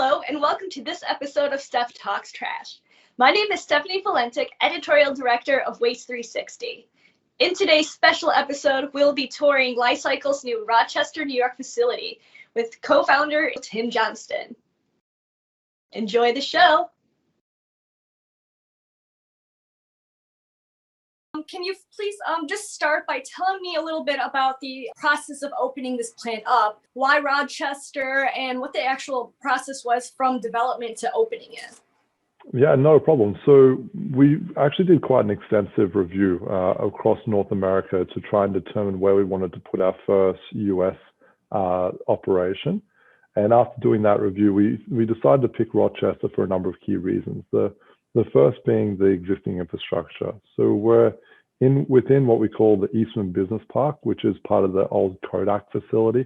Hello, and welcome to this episode of Stef Talks Trash. My name is Stephanie Valentic, Editorial Director of Waste 360. In today's special episode, we'll be touring Lifecycle's new Rochester, New York facility with co-founder Tim Johnston. Enjoy the show. Can you please just start by telling me a little bit about the process of opening this plant up, why Rochester, and what the actual process was from development to opening it? Yeah, no problem. So we actually did quite an extensive review across North America to try and determine where we wanted to put our first US operation. And after doing that review, we decided to pick Rochester for a number of key reasons. The first being the existing infrastructure. So we're within what we call the Eastman Business Park, which is part of the old Kodak facility.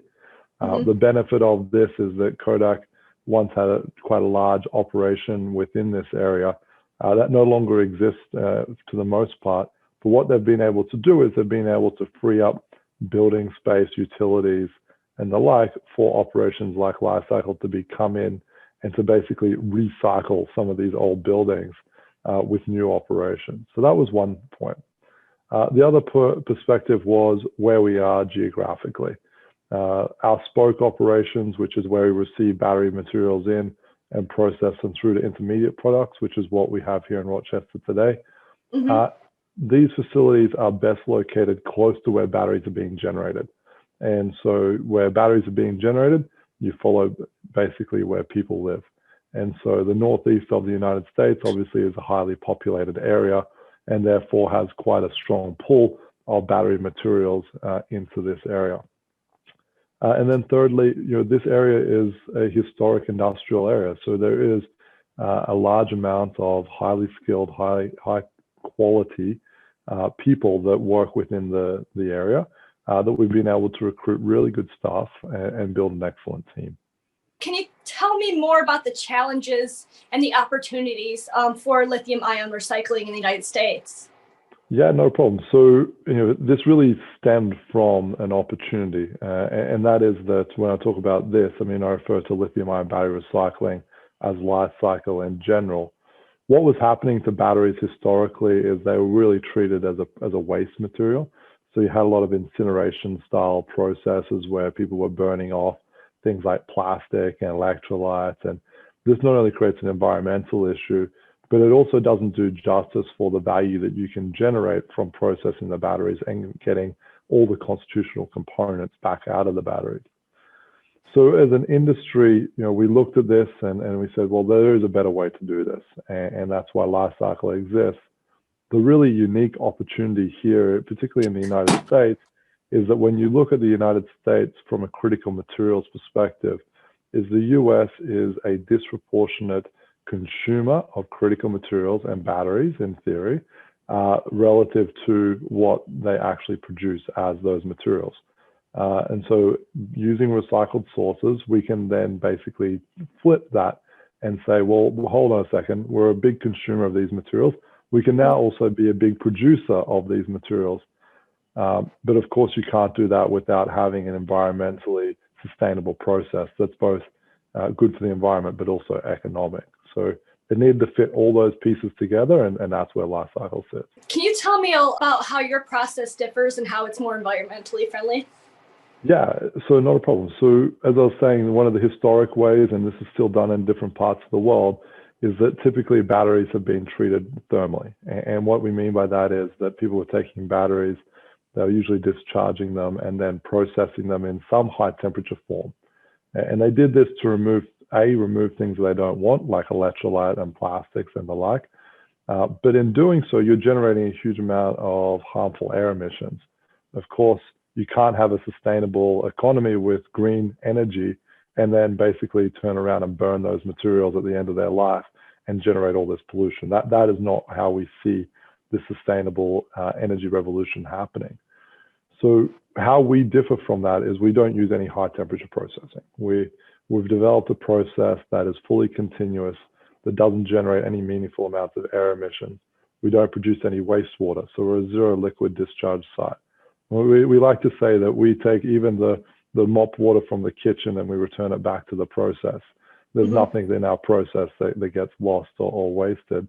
The benefit of this is that Kodak once had quite a large operation within this area that no longer exists to the most part. But what they've been able to do is they've been able to free up building space, utilities, and the like for operations like Lifecycle to come in and to basically recycle some of these old buildings with new operations. So that was one point. The other perspective was where we are geographically. Our spoke operations, which is where we receive battery materials in and process them through to intermediate products, which is what we have here in Rochester today. These facilities are best located close to where batteries are being generated. And so where batteries are being generated, you follow basically where people live. And so the northeast of the United States obviously is a highly populated area and therefore has quite a strong pull of battery materials into this area. And then thirdly, this area is a historic industrial area. So there is a large amount of highly skilled, high quality people that work within the area that we've been able to recruit really good staff and build an excellent team. Can you tell me more about the challenges and the opportunities for lithium-ion recycling in the United States? Yeah, no problem. So, this really stemmed from an opportunity, and that is that when I talk about this, I refer to lithium-ion battery recycling as Lifecycle in general. What was happening to batteries historically is they were really treated as a waste material. So you had a lot of incineration style processes where people were burning off things like plastic and electrolytes. And this not only creates an environmental issue, but it also doesn't do justice for the value that you can generate from processing the batteries and getting all the constitutional components back out of the batteries. So as an industry, we looked at this and we said, well, there is a better way to do this. And that's why Lifecycle exists. The really unique opportunity here, particularly in the United States, is that when you look at the United States from a critical materials perspective, is the US is a disproportionate consumer of critical materials and batteries in theory, relative to what they actually produce as those materials. And so using recycled sources, we can then basically flip that and say, well, hold on a second, we're a big consumer of these materials. We can now also be a big producer of these materials. But of course, you can't do that without having an environmentally sustainable process that's both good for the environment, but also economic. So it needed to fit all those pieces together, and that's where Lifecycle sits. Can you tell me about how your process differs and how it's more environmentally friendly? Yeah, so not a problem. So as I was saying, one of the historic ways, and this is still done in different parts of the world, is that typically batteries have been treated thermally. And what we mean by that is that people were taking batteries, they're usually discharging them and then processing them in some high temperature form. And they did this to remove things that they don't want, like electrolyte and plastics and the like. But in doing so, you're generating a huge amount of harmful air emissions. Of course, you can't have a sustainable economy with green energy and then basically turn around and burn those materials at the end of their life and generate all this pollution. That is not how we see the sustainable energy revolution happening. So how we differ from that is we don't use any high temperature processing. We've developed a process that is fully continuous, that doesn't generate any meaningful amounts of air emissions. We don't produce any wastewater, so we're a zero liquid discharge site. We like to say that we take even the mop water from the kitchen and we return it back to the process. There's Mm-hmm. nothing in our process that gets lost or wasted.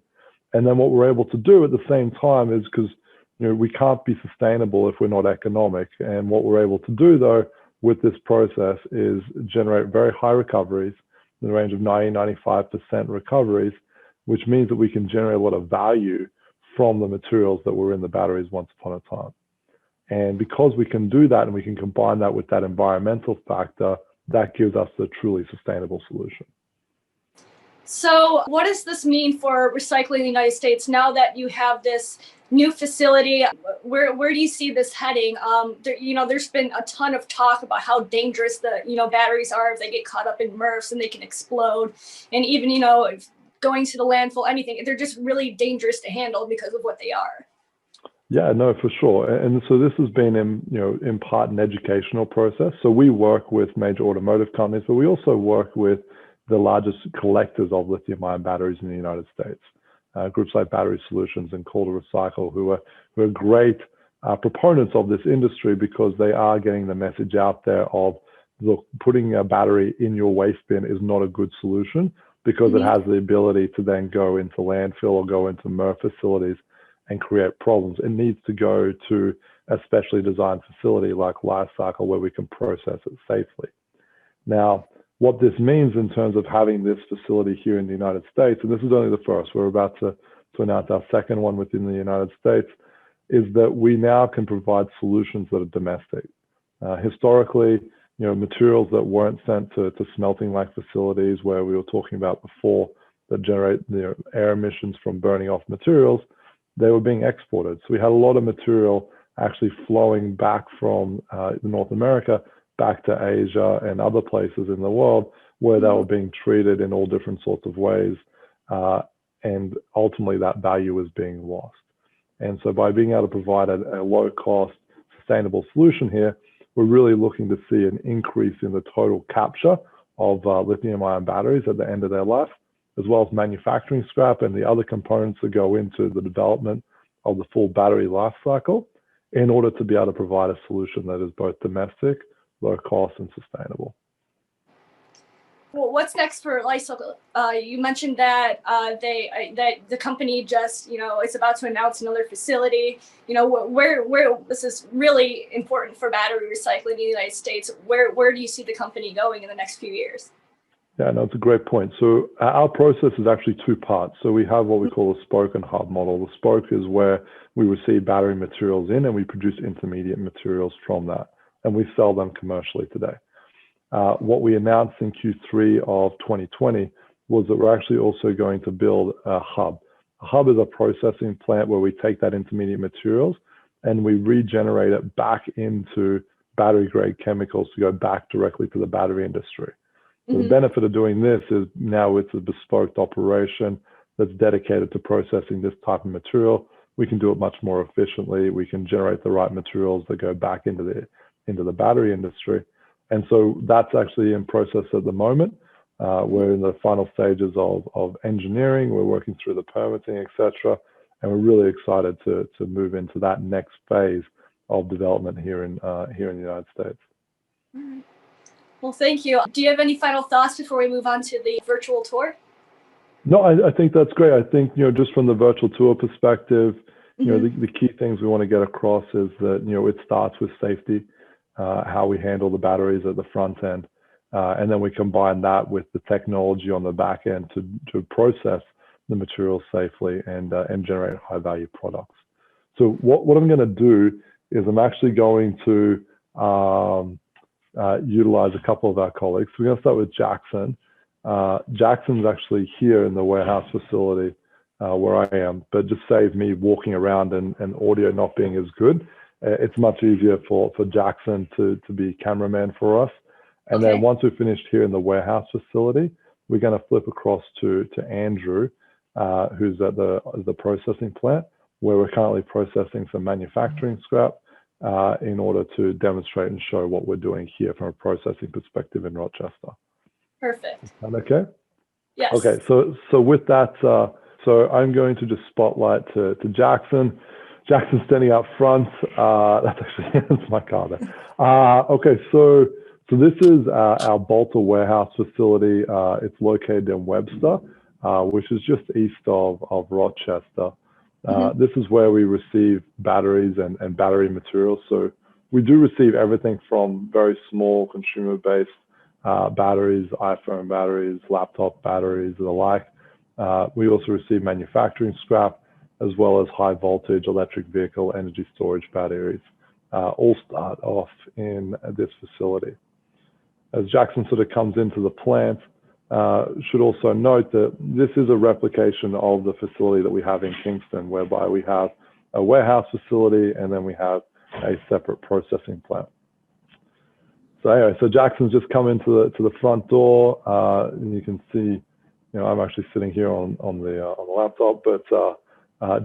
And then what we're able to do at the same time is, because we can't be sustainable if we're not economic. And what we're able to do though with this process is generate very high recoveries in the range of 90-95% recoveries, which means that we can generate a lot of value from the materials that were in the batteries once upon a time. And because we can do that and we can combine that with that environmental factor, that gives us a truly sustainable solution. So what does this mean for recycling in the United States now that you have this new facility? Where do you see this heading? There's been a ton of talk about how dangerous the batteries are if they get caught up in MRFs and they can explode. And even if going to the landfill, anything, they're just really dangerous to handle because of what they are. Yeah, no, for sure. And so this has been in part an educational process. So we work with major automotive companies, but we also work with the largest collectors of lithium-ion batteries in the United States. Groups like Battery Solutions and Lifecycle, who are great proponents of this industry, because they are getting the message out there of, look, putting a battery in your waste bin is not a good solution, because Mm-hmm. it has the ability to then go into landfill or go into MRF facilities and create problems. It needs to go to a specially designed facility like Lifecycle, where we can process it safely. Now, what this means in terms of having this facility here in the United States, and this is only the first, we're about to announce our second one within the United States, is that we now can provide solutions that are domestic. Historically, materials that weren't sent to smelting like facilities, where we were talking about before, that generate air emissions from burning off materials, they were being exported. So we had a lot of material actually flowing back from North America back to Asia and other places in the world, where they were being treated in all different sorts of ways. And ultimately that value was being lost. And so by being able to provide a low cost, sustainable solution here, we're really looking to see an increase in the total capture of lithium-ion batteries at the end of their life, as well as manufacturing scrap and the other components that go into the development of the full battery life cycle, in order to be able to provide a solution that is both domestic, low cost, and sustainable. Well, what's next for Lifecycle? You mentioned that that the company just is about to announce another facility. Where this is really important for battery recycling in the United States. Where do you see the company going in the next few years? Yeah, no, it's a great point. So our process is actually two parts. So we have what we call a spoke and hub model. The spoke is where we receive battery materials in and we produce intermediate materials from that, and we sell them commercially today. What we announced in Q3 of 2020 was that we're actually also going to build a hub. A hub is a processing plant where we take that intermediate materials and we regenerate it back into battery grade chemicals to go back directly to the battery industry. So the benefit of doing this is now it's a bespoke operation that's dedicated to processing this type of material. We can do it much more efficiently. We can generate the right materials that go back into the battery industry. And so that's actually in process at the moment. We're in the final stages of engineering. We're working through the permitting, etc. And we're really excited to move into that next phase of development here in the United States. Mm-hmm. Well, thank you. Do you have any final thoughts before we move on to the virtual tour? No, I think that's great. I think, just from the virtual tour perspective, the key things we want to get across is that, it starts with safety, how we handle the batteries at the front end. And then we combine that with the technology on the back end to process the materials safely and generate high value products. So what I'm going to do is I'm actually going to utilize a couple of our colleagues. We're going to start with Jackson. Jackson's actually here in the warehouse facility where I am, but just save me walking around and audio not being as good. It's much easier for Jackson to be cameraman for us. And then once we've finished here in the warehouse facility, we're going to flip across to Andrew, who's at the processing plant, where we're currently processing some manufacturing scrap in order to demonstrate and show what we're doing here from a processing perspective in Rochester. Perfect. Is that okay? Yes. Okay, so with that, so I'm going to just spotlight to Jackson. Jackson's standing up front. That's my car there. Okay, so So this is our Bolter warehouse facility. It's located in Webster, which is just east of Rochester. This is where we receive batteries and battery materials. So we do receive everything from very small consumer-based batteries, iPhone batteries, laptop batteries, and the like. We also receive manufacturing scrap, as well as high voltage electric vehicle energy storage batteries, all start off in this facility. As Jackson sort of comes into the plant, should also note that this is a replication of the facility that we have in Kingston, whereby we have a warehouse facility and then we have a separate processing plant. So anyway, so Jackson's just come into the front door, and you can see, I'm actually sitting here on the laptop, but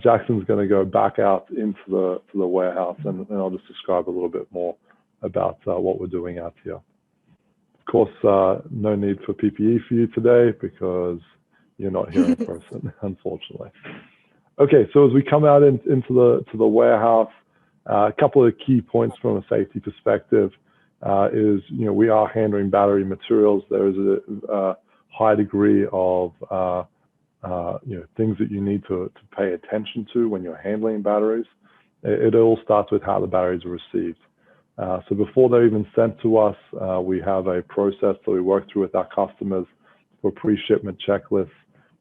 Jackson's going to go back out into the warehouse, and I'll just describe a little bit more about what we're doing out here. Of course, no need for PPE for you today because you're not here in person, unfortunately. Okay, so as we come out into the warehouse, a couple of key points from a safety perspective is, we are handling battery materials. There is a high degree of things that you need to pay attention to when you're handling batteries. It all starts with how the batteries are received. So before they're even sent to us, we have a process that we work through with our customers for pre-shipment checklists.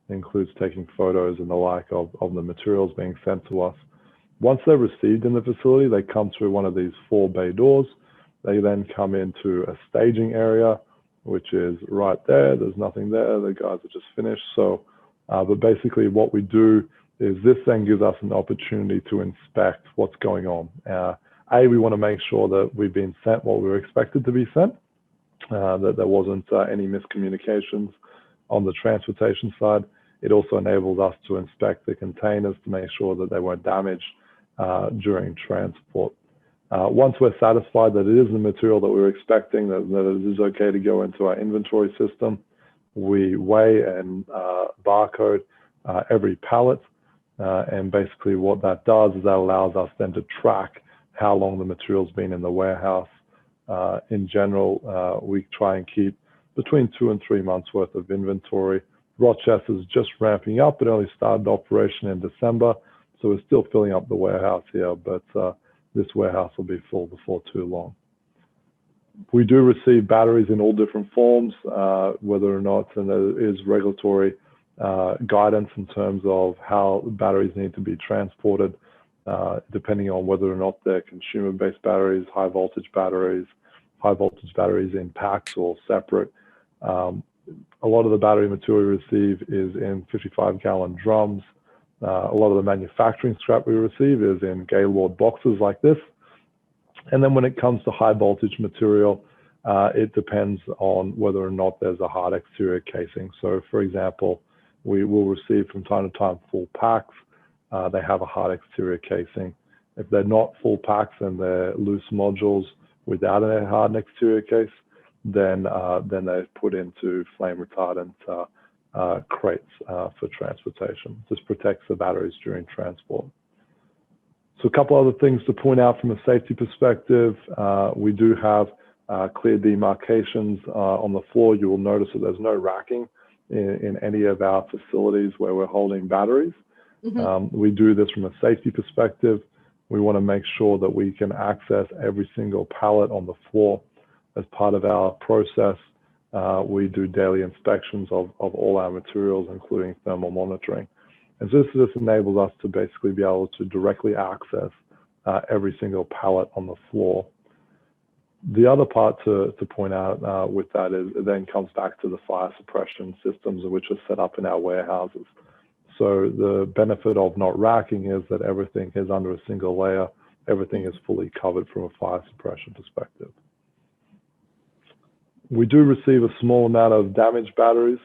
It includes taking photos and the like of the materials being sent to us. Once they're received in the facility, they come through one of these 4 bay doors. They then come into a staging area, which is right there. There's nothing there. The guys are just finished. So, but basically what we do is this then gives us an opportunity to inspect what's going on. We want to make sure that we've been sent what we were expected to be sent, that there wasn't any miscommunications on the transportation side. It also enables us to inspect the containers to make sure that they weren't damaged during transport. Once we're satisfied that it is the material that we were expecting, that it is okay to go into our inventory system, we weigh and barcode every pallet. And basically what that does is that allows us then to track how long the material's been in the warehouse. In general, we try and keep between 2 and 3 months worth of inventory. Rochester's just ramping up. It only started operation in December, so we're still filling up the warehouse here, but this warehouse will be full before too long. We do receive batteries in all different forms, whether or not, and there is regulatory guidance in terms of how batteries need to be transported, depending on whether or not they're consumer-based batteries, high voltage batteries in packs or separate. A lot of the battery material we receive is in 55-gallon drums. A lot of the manufacturing scrap we receive is in Gaylord boxes like this. And then when it comes to high voltage material, it depends on whether or not there's a hard exterior casing. So for example, we will receive from time to time full packs. They have a hard exterior casing. If they're not full packs and they're loose modules without a hard exterior case, then they're put into flame retardant crates for transportation. This protects the batteries during transport. So a couple other things to point out from a safety perspective. We do have clear demarcations on the floor. You will notice that there's no racking in any of our facilities where we're holding batteries. We do this from a safety perspective. We want to make sure that we can access every single pallet on the floor. As part of our process, we do daily inspections of all our materials, including thermal monitoring. And so this enables us to basically be able to directly access every single pallet on the floor. The other part to point out with that is it then comes back to the fire suppression systems which are set up in our warehouses. So the benefit of not racking is that everything is under a single layer. Everything is fully covered from a fire suppression perspective. We do receive a small amount of damaged batteries.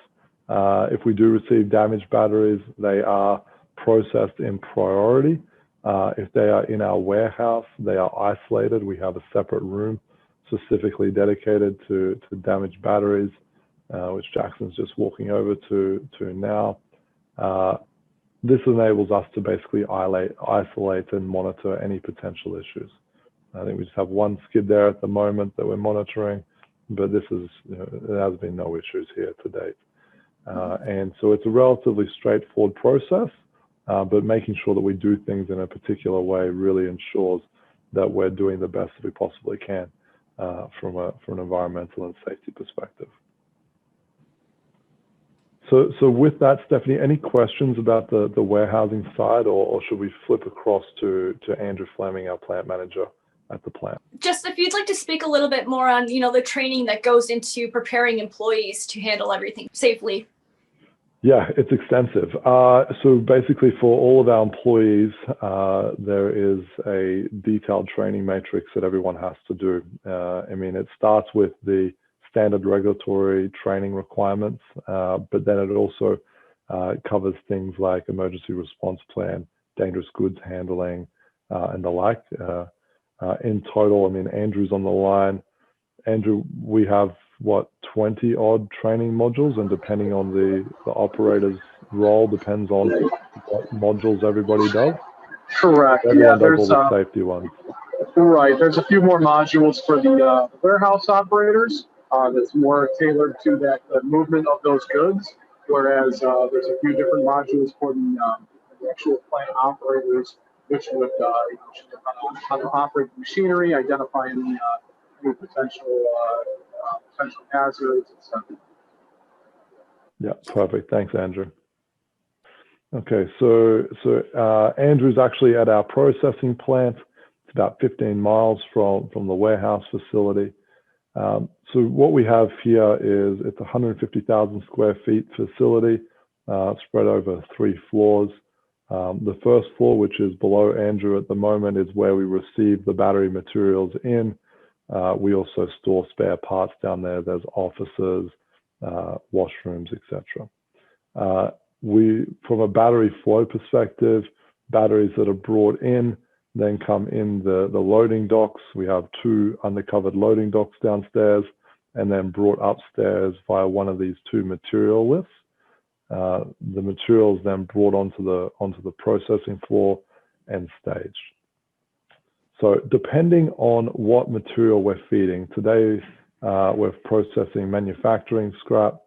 If we do receive damaged batteries, they are processed in priority. If they are in our warehouse, they are isolated. We have a separate room specifically dedicated to damaged batteries, which Jackson's just walking over to now. This enables us to basically isolate and monitor any potential issues. I think we just have one skid there at the moment that we're monitoring. but this is, there has been no issues here to date. And so it's a relatively straightforward process, but making sure that we do things in a particular way really ensures that we're doing the best that we possibly can from an environmental and safety perspective. So with that, Stephanie, any questions about the warehousing side, or should we flip across to Andrew Fleming, our plant manager at the plant? Just if you'd like to speak a little bit more on, the training that goes into preparing employees to handle everything safely. Yeah, it's extensive. So basically for all of our employees, there is a detailed training matrix that everyone has to do. I mean, it starts with the standard regulatory training requirements, but then it also covers things like emergency response plan, dangerous goods handling, and the like. In total, I mean, Andrew's on the line. Andrew, we have, 20 odd training modules, and depending on the operator's role, depends on what modules everybody does. Correct. Everyone does all the safety ones. Right. There's a few more modules for the warehouse operators that's more tailored to the movement of those goods, whereas there's a few different modules for the actual plant operators, which would how to operate the machinery, identifying the potential hazards, etc. Yeah, perfect. Thanks, Andrew. Okay, so Andrew's actually at our processing plant. It's about 15 miles from the warehouse facility. So what we have here is it's a 150,000 square feet facility spread over 3 floors. The first floor, which is below Andrew at the moment, is where we receive the battery materials in. We also store spare parts down there. There's offices, washrooms, etc. From a battery flow perspective, batteries that are brought in then come in the loading docks. We have 2 undercovered loading docks downstairs, and then brought upstairs via one of these 2 material lifts. The materials then brought onto the processing floor and staged. So depending on what material we're feeding, today we're processing manufacturing scrap,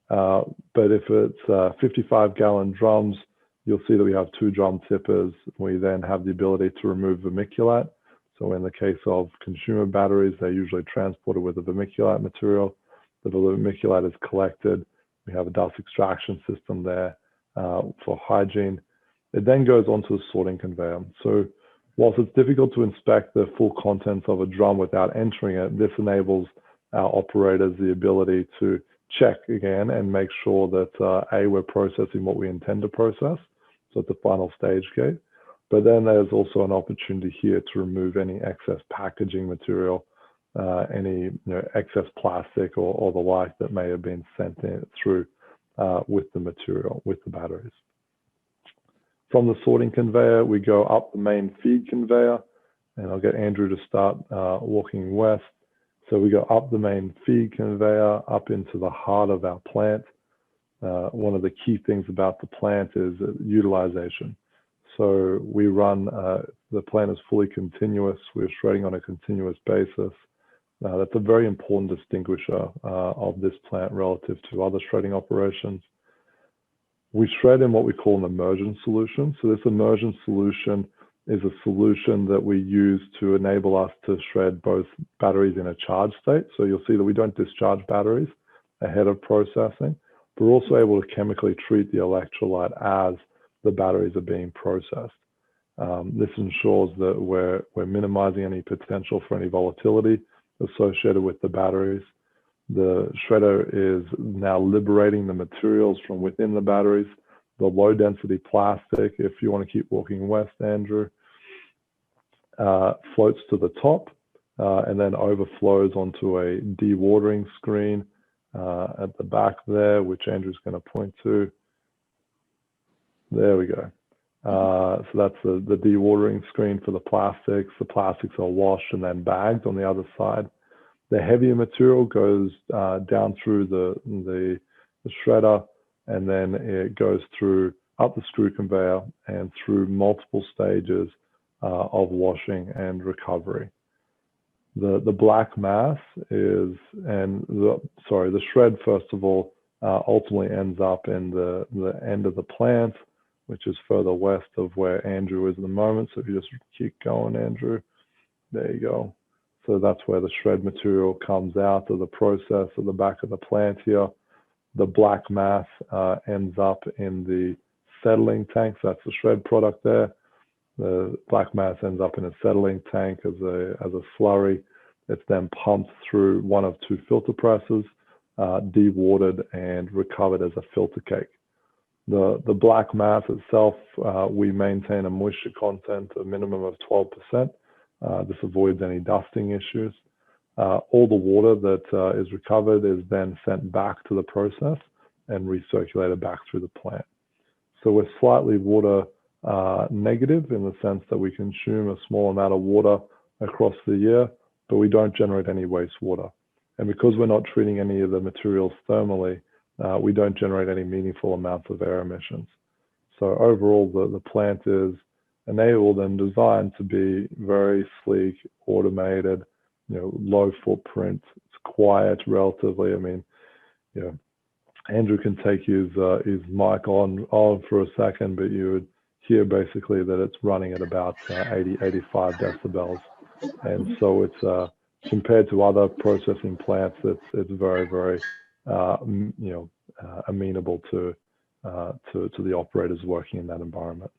but if it's 55-gallon drums, you'll see that we have 2 drum tippers. We then have the ability to remove vermiculite. So in the case of consumer batteries, they're usually transported with a vermiculite material. The vermiculite is collected. We have a dust extraction system there for hygiene. It then goes onto the sorting conveyor. So whilst it's difficult to inspect the full contents of a drum without entering it, this enables our operators the ability to check again and make sure that we're processing what we intend to process. So at the final stage gate. But then there's also an opportunity here to remove any excess packaging material, any excess plastic or the like that may have been sent in through with the material, with the batteries. From the sorting conveyor, we go up the main feed conveyor, and I'll get Andrew to start walking west. So we go up the main feed conveyor, up into the heart of our plant. One of the key things about the plant is utilization. So we run, the plant is fully continuous. We're shredding on a continuous basis. That's a very important distinguisher of this plant relative to other shredding operations. We shred in what we call an immersion solution. So this immersion solution is a solution that we use to enable us to shred both batteries in a charged state. So you'll see that we don't discharge batteries ahead of processing. But we're also able to chemically treat the electrolyte as the batteries are being processed. This ensures that we're minimizing any potential for any volatility associated with the batteries. The shredder is now liberating the materials from within the batteries. The low density plastic, if you want to keep walking west, Andrew, floats to the top and then overflows onto a dewatering screen at the back there, which Andrew's going to point to. There we go. So that's the dewatering screen for the plastics. The plastics are washed and then bagged on the other side. The heavier material goes down through the shredder, and then it goes through up the screw conveyor and through multiple stages of washing and recovery. The black mass is, the shred, first of all, ultimately ends up in the end of the plant, which is further west of where Andrew is at the moment. So if you just keep going, Andrew, there you go. So that's where the shred material comes out of the process at the back of the plant here. The black mass ends up in the settling tank. So that's the shred product there. The black mass ends up in a settling tank as a slurry. It's then pumped through one of two filter presses, dewatered and recovered as a filter cake. The black mass itself, we maintain a moisture content, a minimum of 12%. This avoids any dusting issues. All the water that is recovered is then sent back to the process and recirculated back through the plant. So we're slightly water negative in the sense that we consume a small amount of water across the year, but we don't generate any wastewater. And because we're not treating any of the materials thermally, we don't generate any meaningful amounts of air emissions. So overall, the plant is enabled and designed to be very sleek, automated, low footprint. It's quiet relatively. I mean, Andrew can take his mic on for a second, but you would hear basically that it's running at about 85 decibels. And so it's compared to other processing plants, it's very, very amenable to the operators working in that environment.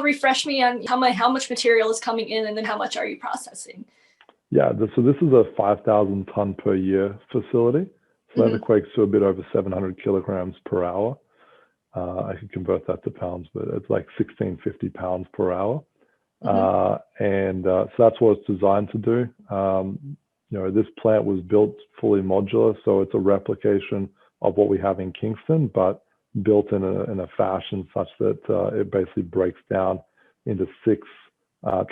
Refresh me on how much material is coming in, and then how much are you processing? Yeah, so this is a 5,000 ton per year facility. So that equates to a bit over 700 kilograms per hour. I can convert that to pounds, but it's like 1,650 pounds per hour. So that's what it's designed to do. This plant was built fully modular, so it's a replication of what we have in Kingston, but built in a fashion such that it basically breaks down into 6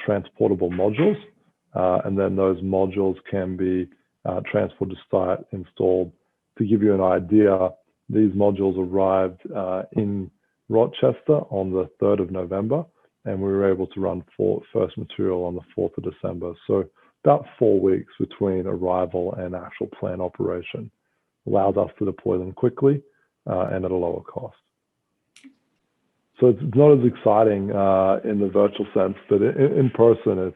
transportable modules. And then those modules can be transported to site, installed. To give you an idea, these modules arrived in Rochester on the 3rd of November, and we were able to run first material on the 4th of December. So about 4 weeks between arrival and actual plant operation allowed us to deploy them quickly and at a lower cost. So it's not as exciting in the virtual sense, but in person,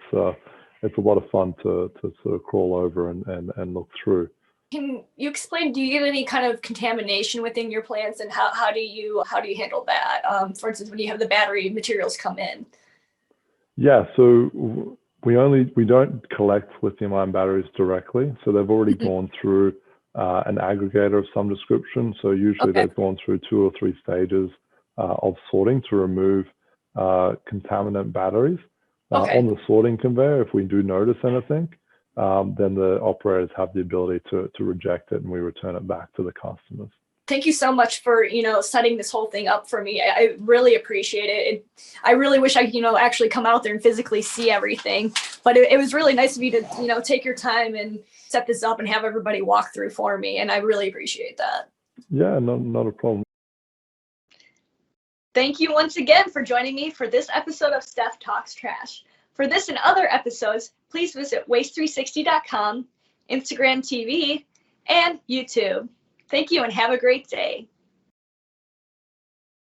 it's a lot of fun to sort of crawl over and look through. Can you explain, do you get any kind of contamination within your plants, and how do you handle that? For instance, when you have the battery materials come in? Yeah, so we don't collect lithium-ion batteries directly. So they've already gone through an aggregator of some description. So usually they've gone through 2 or 3 stages of sorting to remove contaminant batteries. On the sorting conveyor, if we do notice anything, then the operators have the ability to reject it, and we return it back to the customers. Thank you so much for, setting this whole thing up for me. I really appreciate it. I really wish I could, actually come out there and physically see everything. But it was really nice of you to, take your time and set this up and have everybody walk through for me. And I really appreciate that. Yeah, not a problem. Thank you once again for joining me for this episode of Stef Talks Trash. For this and other episodes, please visit waste360.com, Instagram TV, and YouTube. Thank you and have a great day.